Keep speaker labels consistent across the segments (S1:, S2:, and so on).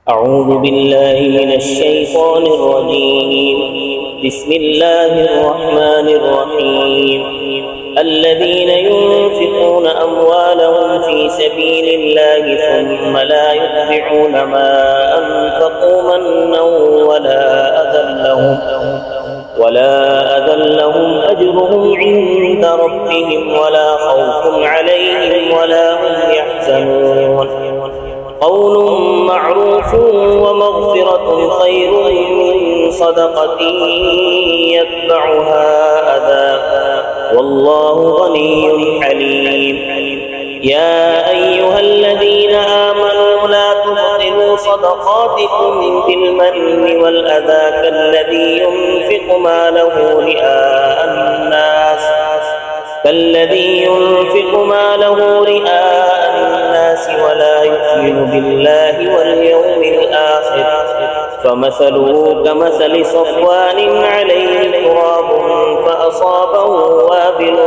S1: أعوذ بالله من الشيطان الرجيم. بسم الله الرحمن الرحيم. الذين ينفقون أموالهم في سبيل الله ثم لا يتبعون ما أنفقوا منا ولا أذى لهم أجرهم عند ربهم ولا خوف عليهم ولا هم يحزنون. قول معروف ومغفرة خير من صدقة يتبعها أذى والله غني حليم. يا أيها الذين آمنوا لا تبطلوا صدقاتكم بالمن والأذى كالذي ينفق ماله رئاء الناس ولا يؤمن بالله واليوم الآخر فمثله كمثل صفوان عليه تراب فأصابه وابل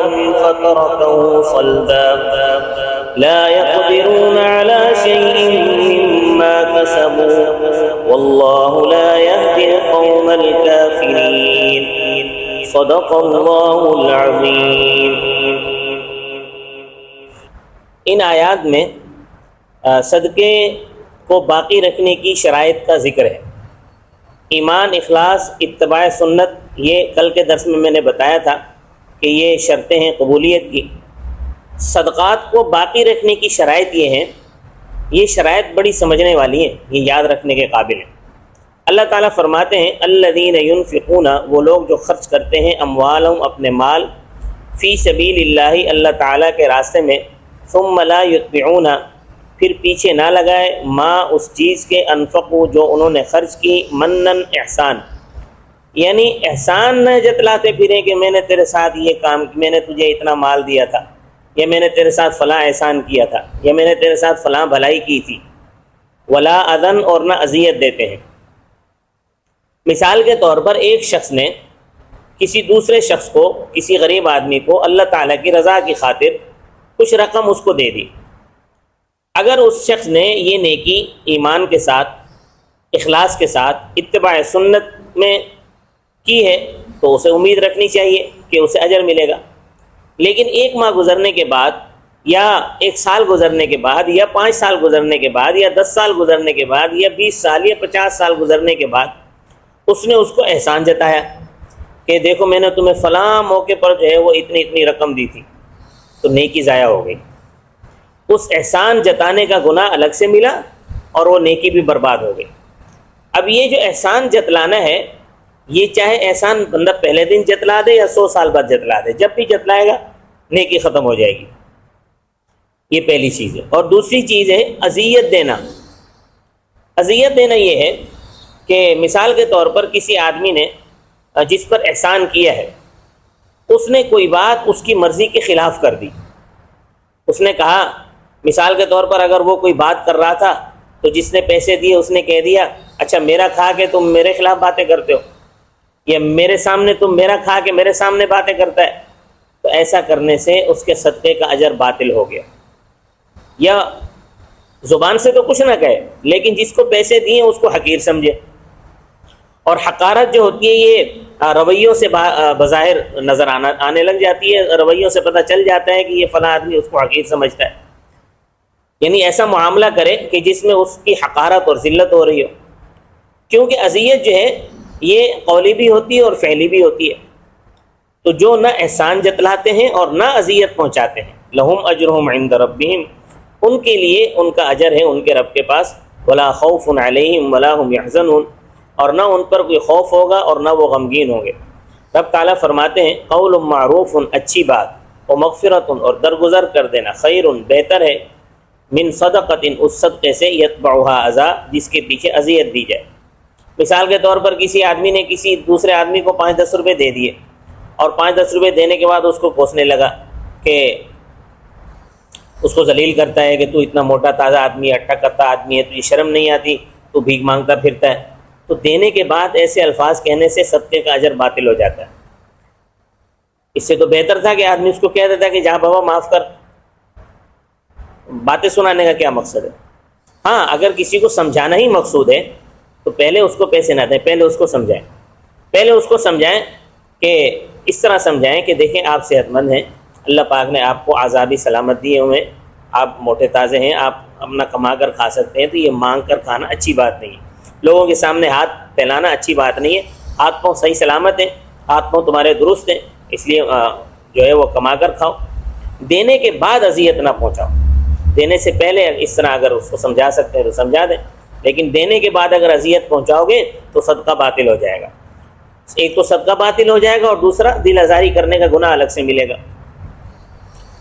S1: فتركه صلبا لا يقدرون على شيء مما كسبوا والله لا يهدي القوم الكافرين. صدق اللہ العظیم. ان آیات میں صدقے کو باقی رکھنے کی شرائط کا ذکر ہے. ایمان، اخلاص، اتباع سنت، یہ کل کے درس میں نے بتایا تھا کہ یہ شرطیں ہیں قبولیت کی. صدقات کو باقی رکھنے کی شرائط یہ ہیں. یہ شرائط بڑی سمجھنے والی ہیں، یہ یاد رکھنے کے قابل ہیں. اللہ تعالیٰ فرماتے ہیں الذین ینفقون، وہ لوگ جو خرچ کرتے ہیں، اموالہم، اپنے مال، فی سبیل اللہ، اللہ تعالیٰ کے راستے میں، ثم لا یتبعون، پھر پیچھے نہ لگائے، ما، اس چیز کے، انفقوا، جو انہوں نے خرچ کی، منن، احسان، یعنی احسان نہ جتلاتے پھریں کہ میں نے تیرے ساتھ یہ کام، میں نے تجھے اتنا مال دیا تھا، یا میں نے تیرے ساتھ فلاں احسان کیا تھا، یا میں نے تیرے ساتھ فلاں بھلائی کی تھی. ولا اذن، اور نہ اذیت دیتے ہیں. مثال کے طور پر ایک شخص نے کسی دوسرے شخص کو، کسی غریب آدمی کو اللہ تعالیٰ کی رضا کی خاطر کچھ رقم اس کو دے دی. اگر اس شخص نے یہ نیکی ایمان کے ساتھ، اخلاص کے ساتھ، اتباع سنت میں کی ہے تو اسے امید رکھنی چاہیے کہ اسے اجر ملے گا. لیکن 1 ماہ گزرنے کے بعد، یا 1 سال گزرنے کے بعد، یا 5 سال گزرنے کے بعد، یا 10 سال گزرنے کے بعد، یا 20 سال یا 50 سال گزرنے کے بعد اس نے اس کو احسان جتایا کہ دیکھو میں نے تمہیں فلاں موقع پر جو ہے وہ اتنی رقم دی تھی، تو نیکی ضائع ہو گئی. اس احسان جتانے کا گناہ الگ سے ملا اور وہ نیکی بھی برباد ہو گئی. اب یہ جو احسان جتلانا ہے، یہ چاہے احسان بندہ پہلے دن جتلا دے یا 100 سال بعد جتلا دے، جب بھی جتلائے گا نیکی ختم ہو جائے گی. یہ پہلی چیز ہے. اور دوسری چیز ہے اذیت دینا. اذیت دینا یہ ہے کہ مثال کے طور پر کسی آدمی نے جس پر احسان کیا ہے، اس نے کوئی بات اس کی مرضی کے خلاف کر دی. اس نے کہا، مثال کے طور پر اگر وہ کوئی بات کر رہا تھا تو جس نے پیسے دیے اس نے کہہ دیا اچھا میرا کھا کے تم میرے خلاف باتیں کرتے ہو، یا میرے سامنے تم میرا کھا کے میرے سامنے باتیں کرتا ہے، تو ایسا کرنے سے اس کے صدقے کا اجر باطل ہو گیا. یا زبان سے تو کچھ نہ کہے لیکن جس کو پیسے دیے اس کو حقیر سمجھے. اور حقارت جو ہوتی ہے یہ رویوں سے بظاہر نظر آنے لگ جاتی ہے. رویوں سے پتہ چل جاتا ہے کہ یہ فلاں آدمی اس کو حقیر سمجھتا ہے. یعنی ایسا معاملہ کرے کہ جس میں اس کی حقارت اور ذلت ہو رہی ہو. کیونکہ اذیت جو ہے یہ قولی بھی ہوتی ہے اور فعلی بھی ہوتی ہے. تو جو نہ احسان جتلاتے ہیں اور نہ اذیت پہنچاتے ہیں، لہم اجرہم عند ربہم، ان کے لیے ان کا اجر ہے ان کے رب کے پاس. ولا خوف علیہم ولا هم يحزنون، اور نہ ان پر کوئی خوف ہوگا اور نہ وہ غمگین ہوں گے. رب تعالیٰ فرماتے ہیں قول معروف، اچھی بات، و مغفرت، اور درگزر کر دینا، خیر، بہتر ہے، من صدقۃ، اس صدقے سے، یتبعها اذی، جس کے پیچھے اذیت دی جائے. مثال کے طور پر کسی آدمی نے کسی دوسرے آدمی کو 5-10 روپے دے دیے، اور 5-10 روپے دینے کے بعد اس کو کوسنے لگا کہ اس کو ذلیل کرتا ہے کہ تو اتنا موٹا تازہ آدمی ہے، اٹھا کتا آدمی ہے، تجھے شرم نہیں آتی، تو بھیک مانگتا پھرتا ہے. تو دینے کے بعد ایسے الفاظ کہنے سے صدقے کا اجر باطل ہو جاتا ہے. اس سے تو بہتر تھا کہ آدمی اس کو کہہ دیتا کہ جہاں بابا معاف کر. باتیں سنانے کا کیا مقصد ہے؟ ہاں اگر کسی کو سمجھانا ہی مقصود ہے تو پہلے اس کو پیسے نہ دیں، پہلے اس کو سمجھائیں، پہلے اس کو سمجھائیں کہ اس طرح سمجھائیں کہ دیکھیں آپ صحت مند ہیں، اللہ پاک نے آپ کو عذابی سلامت دیے ہوئے ہیں، آپ موٹے تازے ہیں، آپ اپنا کما کر کھا سکتے ہیں، تو یہ مانگ کر کھانا اچھی بات نہیں ہے، لوگوں کے سامنے ہاتھ پھیلانا اچھی بات نہیں ہے، ہاتھ پاؤں صحیح سلامت ہیں، ہاتھ پاؤں تمہارے درست ہیں، اس لیے جو ہے وہ کما کر کھاؤ، دینے کے بعد اذیت نہ پہنچاؤ، دینے سے پہلے اس طرح اگر اس کو سمجھا سکتے ہیں تو سمجھا دیں، لیکن دینے کے بعد اگر اذیت پہنچاؤ گے تو صدقہ باطل ہو جائے گا، ایک تو صدقہ باطل ہو جائے گا اور دوسرا دل آزاری کرنے کا گناہ الگ سے ملے گا۔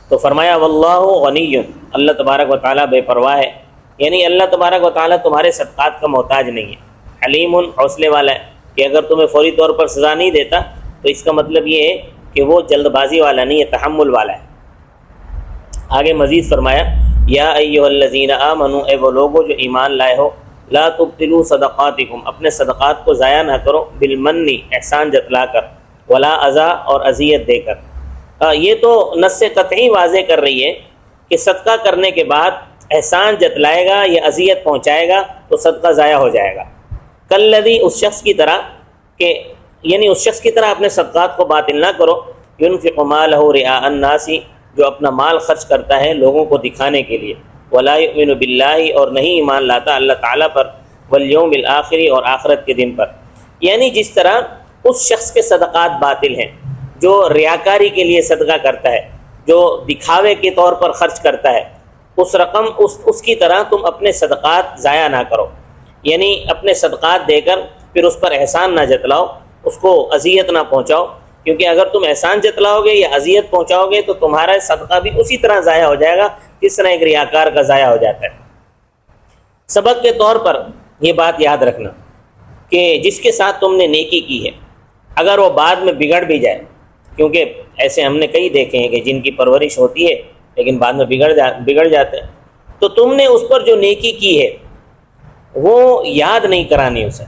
S1: تو فرمایا واللہ غنی، اللہ تبارک و تعالیٰ بے پرواہ ہے، یعنی اللہ تبارک و تعالیٰ تمہارے صدقات کا محتاج نہیں ہے، حلیم حوصلے والا ہے کہ اگر تمہیں فوری طور پر سزا نہیں دیتا تو اس کا مطلب یہ ہے کہ وہ جلد بازی والا نہیں ہے، تحمل والا ہے۔ آگے مزید فرمایا یا ایھا الذین آمنوا، اے وہ لوگو جو ایمان لائے ہو، لا تبطلوا صدقاتکم، اپنے صدقات کو ضائع نہ کرو، بالمن، احسان جتلا کر، ولا اذی، اور اذیت دے کر۔ یہ تو نص قطعی واضح کر رہی ہے کہ صدقہ کرنے کے بعد احسان جتلائے گا یا اذیت پہنچائے گا تو صدقہ ضائع ہو جائے گا۔ کالذی، اس شخص کی طرح کہ یعنی اس شخص کی طرح اپنے صدقات کو باطل نہ کرو، ينفق مالہ رئاء الناس، جو اپنا مال خرچ کرتا ہے لوگوں کو دکھانے کے لیے، ولا یؤمن باللہ، اور نہیں ایمان لاتا اللہ تعالیٰ پر، والیوم الآخر، اور آخرت کے دن پر۔ یعنی جس طرح اس شخص کے صدقات باطل ہیں جو ریاکاری کے لیے صدقہ کرتا ہے، جو دکھاوے کے طور پر خرچ کرتا ہے، اس رقم اس کی طرح تم اپنے صدقات ضائع نہ کرو، یعنی اپنے صدقات دے کر پھر اس پر احسان نہ جتلاؤ، اس کو اذیت نہ پہنچاؤ، کیونکہ اگر تم احسان جتلاؤ گے یا اذیت پہنچاؤ گے تو تمہارا صدقہ بھی اسی طرح ضائع ہو جائے گا جس طرح ایک ریاکار کا ضائع ہو جاتا ہے۔ سبق کے طور پر یہ بات یاد رکھنا کہ جس کے ساتھ تم نے نیکی کی ہے اگر وہ بعد میں بگڑ بھی جائے، کیونکہ ایسے ہم نے کئی دیکھے ہیں کہ جن کی پرورش ہوتی ہے لیکن بعد میں بگڑ جاتے ہیں، تو تم نے اس پر جو نیکی کی ہے وہ یاد نہیں کرانی اسے،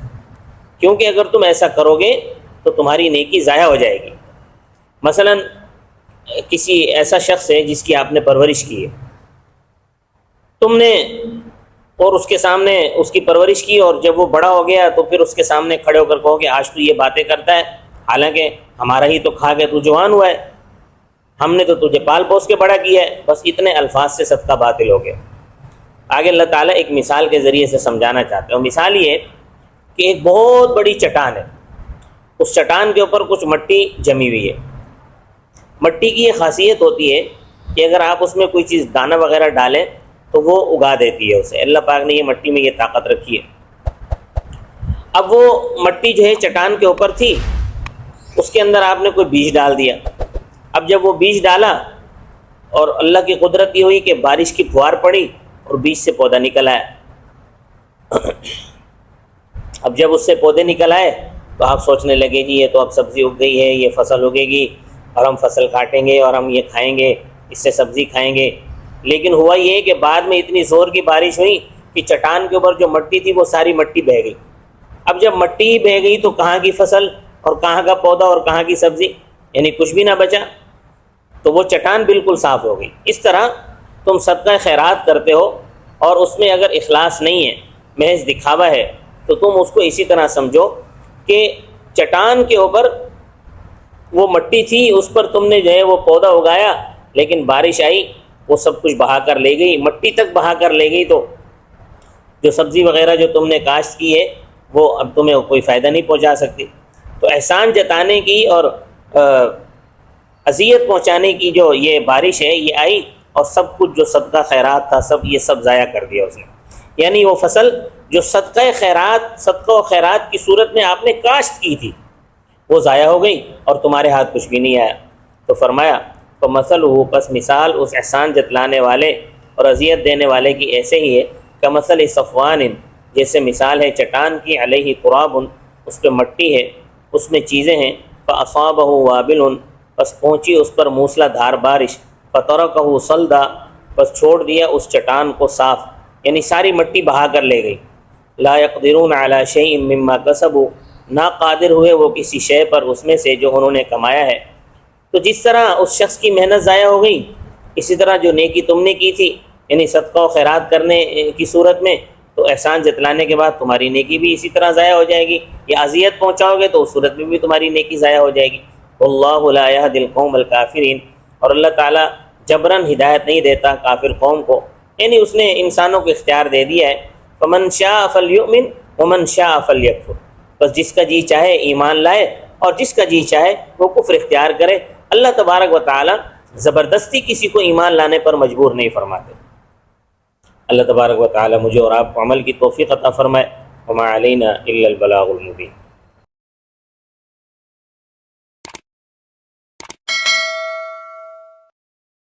S1: کیونکہ اگر تم ایسا کرو گے تو تمہاری نیکی ضائع ہو جائے گی۔ مثلا کسی ایسا شخص ہے جس کی آپ نے پرورش کی ہے، تم نے اور اس کے سامنے اس کی پرورش کی، اور جب وہ بڑا ہو گیا تو پھر اس کے سامنے کھڑے ہو کر کہو کہ آج تو یہ باتیں کرتا ہے، حالانکہ ہمارا ہی تو کھا کے تو جوان ہوا ہے، ہم نے تو تجھے پال پوس کے بڑا کیا ہے، بس اتنے الفاظ سے صدقہ باطل ہو گیا۔ آگے اللہ تعالیٰ ایک مثال کے ذریعے سے سمجھانا چاہتے ہیں، مثال یہ کہ ایک بہت بڑی چٹان ہے، اس چٹان کے اوپر کچھ مٹی جمی ہوئی ہے۔ مٹی کی یہ خاصیت ہوتی ہے کہ اگر آپ اس میں کوئی چیز دانہ وغیرہ ڈالیں تو وہ اگا دیتی ہے اسے، اللہ پاک نے یہ مٹی میں یہ طاقت رکھی ہے۔ اب وہ مٹی جو ہے چٹان کے اوپر تھی، اس کے اندر آپ نے کوئی بیج ڈال دیا، اب جب وہ بیج ڈالا اور اللہ کی قدرت یہ ہوئی کہ بارش کی پھوار پڑی اور بیج سے پودا نکل آیا۔ اب جب اس سے پودے نکل آئے تو آپ سوچنے لگے جی یہ تو اب سبزی اگ گئی ہے، یہ فصل اگے گی اور ہم فصل کاٹیں گے اور ہم یہ کھائیں گے، اس سے سبزی کھائیں گے۔ لیکن ہوا یہ کہ بعد میں اتنی زور کی بارش ہوئی کہ چٹان کے اوپر جو مٹی تھی وہ ساری مٹی بہہ گئی۔ اب جب مٹی ہی بہہ گئی تو کہاں کی فصل اور کہاں کا پودا اور کہاں کی سبزی، یعنی کچھ بھی نہ بچا، تو وہ چٹان بالکل صاف ہو گئی۔ اس طرح تم صدقہ خیرات کرتے ہو اور اس میں اگر اخلاص نہیں ہے، محض دکھاوا ہے، تو تم اس کو اسی طرح سمجھو کہ چٹان کے اوپر وہ مٹی تھی، اس پر تم نے جو ہے وہ پودا اگایا، لیکن بارش آئی وہ سب کچھ بہا کر لے گئی، مٹی تک بہا کر لے گئی، تو جو سبزی وغیرہ جو تم نے کاشت کی ہے وہ اب تمہیں کوئی فائدہ نہیں پہنچا سکتی۔ تو احسان جتانے کی اور اذیت پہنچانے کی جو یہ بارش ہے یہ آئی اور سب کچھ جو صدقہ خیرات تھا یہ سب ضائع کر دیا اس نے، یعنی وہ فصل جو صدقہ و خیرات کی صورت میں آپ نے کاشت کی تھی وہ ضائع ہو گئی اور تمہارے ہاتھ کچھ بھی نہیں آیا۔ تو فرمایا فمثلہ، پس مثال اس احسان جتلانے والے اور اذیت دینے والے کی ایسے ہی ہے، کمثل صفوان، جیسے مثال ہے چٹان کی، علیہ تراب، اس پہ مٹی ہے، اس میں چیزیں ہیں، فاصابہ وابل، پس پہنچی اس پر موسلا دھار بارش، فترکہ صلدا، پس چھوڑ دیا اس چٹان کو صاف، یعنی ساری مٹی بہا کر لے گئی۔ لا یقدرون علی شیء مما کسبوا، نا قادر ہوئے وہ کسی شے پر اس میں سے جو انہوں نے کمایا ہے۔ تو جس طرح اس شخص کی محنت ضائع ہو گئی، اسی طرح جو نیکی تم نے کی تھی، یعنی صدقہ و خیرات کرنے کی صورت میں، تو احسان جتلانے کے بعد تمہاری نیکی بھی اسی طرح ضائع ہو جائے گی، یا اذیت پہنچاؤ گے تو اس صورت میں بھی تمہاری نیکی ضائع ہو جائے گی۔ واللہ لا یہدی القوم الکافرین، اور اللہ تعالیٰ جبراً ہدایت نہیں دیتا کافر قوم کو، یعنی اس نے انسانوں کو اختیار دے دیا ہے، فمن شاء فلیؤمن ومن شاء فلیکفر، بس جس کا جی چاہے ایمان لائے اور جس کا جی چاہے وہ کفر اختیار کرے۔ اللہ تبارک و تعالیٰ زبردستی کسی کو ایمان لانے پر مجبور نہیں فرماتے۔ اللہ تبارک و تعالیٰ مجھے اور آپ کو عمل کی توفیق عطا فرمائے۔ وما علینا الا البلاغ المبین۔